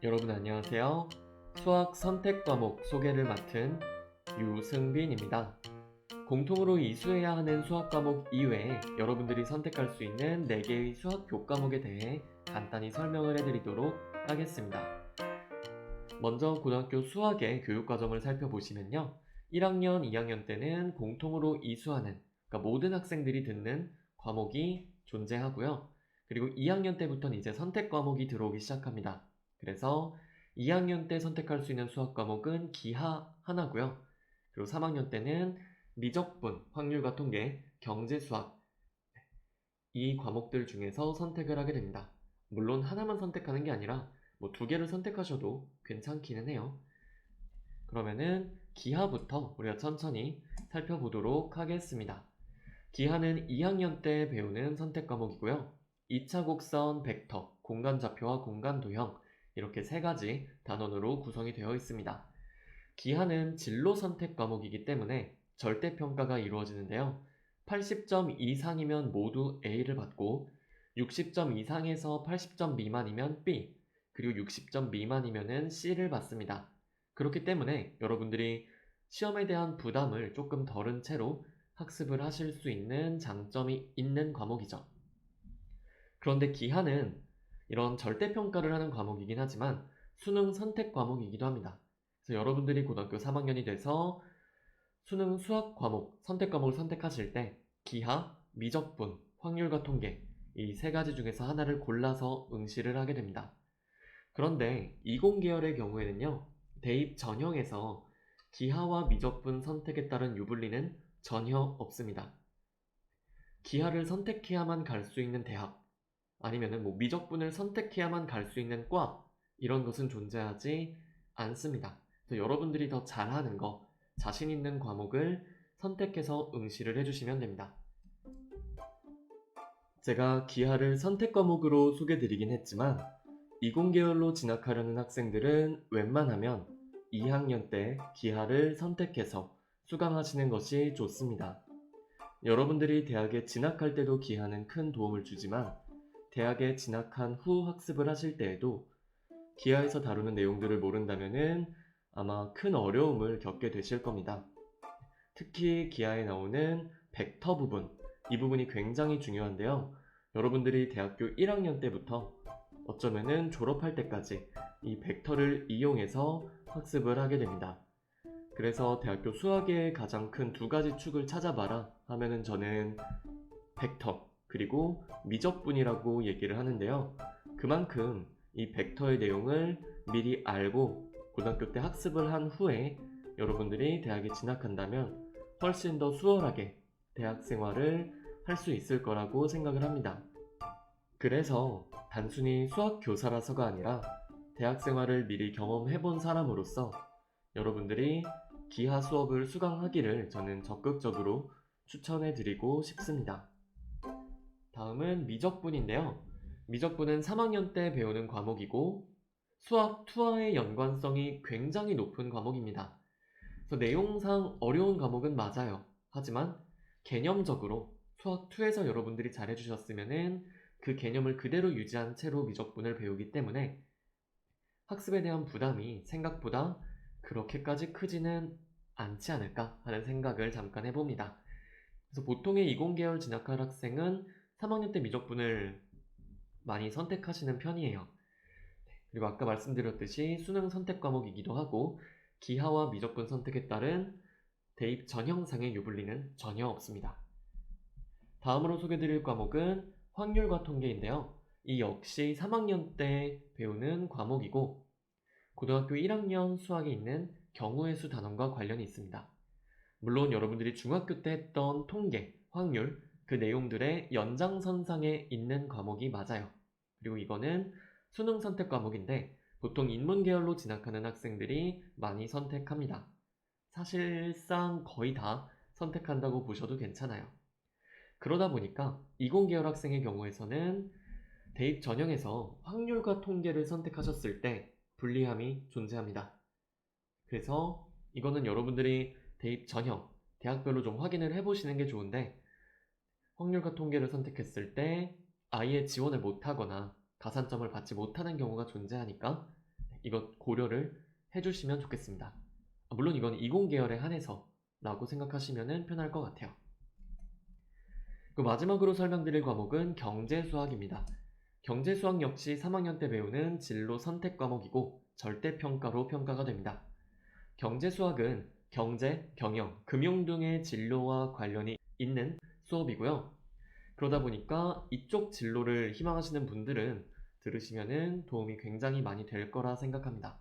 여러분 안녕하세요. 수학 선택 과목 소개를 맡은 유승빈입니다. 공통으로 이수해야 하는 수학 과목 이외에 여러분들이 선택할 수 있는 4개의 수학 교과목에 대해 간단히 설명을 해드리도록 하겠습니다. 먼저 고등학교 수학의 교육과정을 살펴보시면요. 1학년, 2학년 때는 공통으로 이수하는, 그러니까 모든 학생들이 듣는 과목이 존재하고요. 그리고 2학년 때부터는 이제 선택 과목이 들어오기 시작합니다. 그래서 2학년 때 선택할 수 있는 수학 과목은 기하 하나고요. 그리고 3학년 때는 미적분, 확률과 통계, 경제 수학 이 과목들 중에서 선택을 하게 됩니다. 물론 하나만 선택하는 게 아니라 뭐 2개를 선택하셔도 괜찮기는 해요. 그러면은 기하부터 우리가 천천히 살펴보도록 하겠습니다. 기하는 2학년 때 배우는 선택 과목이고요. 2차 곡선, 벡터, 공간좌표와 공간도형 이렇게 3가지 단원으로 구성이 되어 있습니다. 기하는 진로 선택 과목이기 때문에 절대평가가 이루어지는데요. 80점 이상이면 모두 A를 받고 60점 이상에서 80점 미만이면 B, 그리고 60점 미만이면 C를 받습니다. 그렇기 때문에 여러분들이 시험에 대한 부담을 조금 덜은 채로 학습을 하실 수 있는 장점이 있는 과목이죠. 그런데 기하는 이런 절대평가를 하는 과목이긴 하지만 수능 선택 과목이기도 합니다. 그래서 여러분들이 고등학교 3학년이 돼서 수능 수학 과목, 선택 과목을 선택하실 때 기하, 미적분, 확률과 통계 이 3가지 중에서 하나를 골라서 응시를 하게 됩니다. 그런데 이공계열의 경우에는요. 대입 전형에서 기하와 미적분 선택에 따른 유불리는 전혀 없습니다. 기하를 선택해야만 갈 수 있는 대학, 아니면은 뭐 미적분을 선택해야만 갈 수 있는 과, 이런 것은 존재하지 않습니다. 그래서 여러분들이 더 잘하는 거, 자신 있는 과목을 선택해서 응시를 해주시면 됩니다. 제가 기하를 선택 과목으로 소개드리긴 했지만 이공계열로 진학하려는 학생들은 웬만하면 2학년 때 기하를 선택해서 수강하시는 것이 좋습니다. 여러분들이 대학에 진학할 때도 기하는 큰 도움을 주지만 대학에 진학한 후 학습을 하실 때에도 기하에서 다루는 내용들을 모른다면은 아마 큰 어려움을 겪게 되실 겁니다. 특히 기하에 나오는 벡터 부분, 이 부분이 굉장히 중요한데요. 여러분들이 대학교 1학년 때부터 어쩌면은 졸업할 때까지 이 벡터를 이용해서 학습을 하게 됩니다. 그래서 대학교 수학의 가장 큰 2가지 축을 찾아봐라 하면은 저는 벡터 그리고 미적분이라고 얘기를 하는데요. 그만큼 이 벡터의 내용을 미리 알고 고등학교 때 학습을 한 후에 여러분들이 대학에 진학한다면 훨씬 더 수월하게 대학 생활을 할 수 있을 거라고 생각을 합니다. 그래서 단순히 수학 교사라서가 아니라 대학 생활을 미리 경험해 본 사람으로서 여러분들이 기하 수업을 수강하기를 저는 적극적으로 추천해 드리고 싶습니다. 다음은 미적분인데요. 미적분은 3학년 때 배우는 과목이고 수학 2와의 연관성이 굉장히 높은 과목입니다. 그래서 내용상 어려운 과목은 맞아요. 하지만 개념적으로 수학 2에서 여러분들이 잘해주셨으면 그 개념을 그대로 유지한 채로 미적분을 배우기 때문에 학습에 대한 부담이 생각보다 그렇게까지 크지는 않지 않을까 하는 생각을 잠깐 해봅니다. 그래서 보통의 이공계열 진학할 학생은 3학년 때 미적분을 많이 선택하시는 편이에요. 그리고 아까 말씀드렸듯이 수능 선택 과목이기도 하고 기하와 미적분 선택에 따른 대입 전형상의 유불리는 전혀 없습니다. 다음으로 소개드릴 과목은 확률과 통계인데요. 이 역시 3학년 때 배우는 과목이고 고등학교 1학년 수학에 있는 경우의 수 단원과 관련이 있습니다. 물론 여러분들이 중학교 때 했던 통계, 확률, 그 내용들의 연장선상에 있는 과목이 맞아요. 그리고 이거는 수능 선택 과목인데 보통 인문계열로 진학하는 학생들이 많이 선택합니다. 사실상 거의 다 선택한다고 보셔도 괜찮아요. 그러다 보니까 이공계열 학생의 경우에서는 대입 전형에서 확률과 통계를 선택하셨을 때 불리함이 존재합니다. 그래서 이거는 여러분들이 대입 전형, 대학별로 좀 확인을 해보시는 게 좋은데 확률과 통계를 선택했을 때 아예 지원을 못하거나 가산점을 받지 못하는 경우가 존재하니까 이것 고려를 해주시면 좋겠습니다. 물론 이건 이공계열에 한해서 라고 생각하시면 편할 것 같아요. 그 마지막으로 설명드릴 과목은 경제수학입니다. 경제수학 역시 3학년 때 배우는 진로 선택 과목이고 절대평가로 평가가 됩니다. 경제수학은 경제, 경영, 금융 등의 진로와 관련이 있는 수업이고요. 그러다 보니까 이쪽 진로를 희망하시는 분들은 들으시면 도움이 굉장히 많이 될 거라 생각합니다.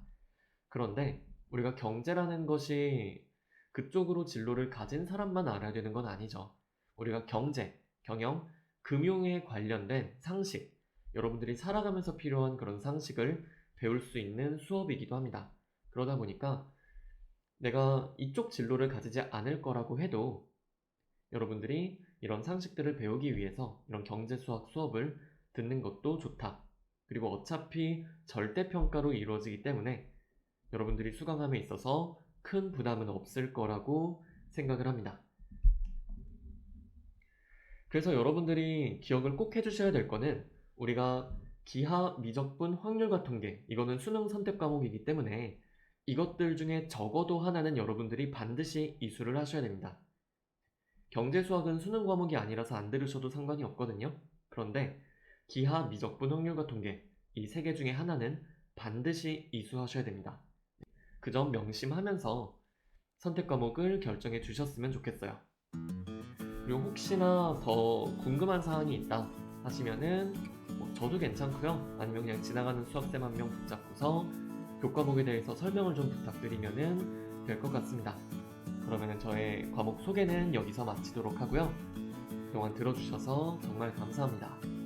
그런데 우리가 경제라는 것이 그쪽으로 진로를 가진 사람만 알아야 되는 건 아니죠. 우리가 경제, 경영, 금융에 관련된 상식, 여러분들이 살아가면서 필요한 그런 상식을 배울 수 있는 수업이기도 합니다. 그러다 보니까 내가 이쪽 진로를 가지지 않을 거라고 해도 여러분들이 이런 상식들을 배우기 위해서 이런 경제수학 수업을 듣는 것도 좋다. 그리고 어차피 절대평가로 이루어지기 때문에 여러분들이 수강함에 있어서 큰 부담은 없을 거라고 생각을 합니다. 그래서 여러분들이 기억을 꼭 해주셔야 될 거는 우리가 기하, 미적분, 확률과 통계, 이거는 수능 선택 과목이기 때문에 이것들 중에 적어도 하나는 여러분들이 반드시 이수를 하셔야 됩니다. 경제수학은 수능 과목이 아니라서 안 들으셔도 상관이 없거든요. 그런데 기하, 미적분, 확률과 통계, 이 세 개 중에 하나는 반드시 이수하셔야 됩니다. 그 점 명심하면서 선택 과목을 결정해 주셨으면 좋겠어요. 그리고 혹시나 더 궁금한 사항이 있다 하시면은 저도 괜찮고요. 아니면 그냥 지나가는 수학쌤 한 명 붙잡고서 교과목에 대해서 설명을 좀 부탁드리면은 될 것 같습니다. 그러면은 저의 과목 소개는 여기서 마치도록 하고요. 그동안 들어주셔서 정말 감사합니다.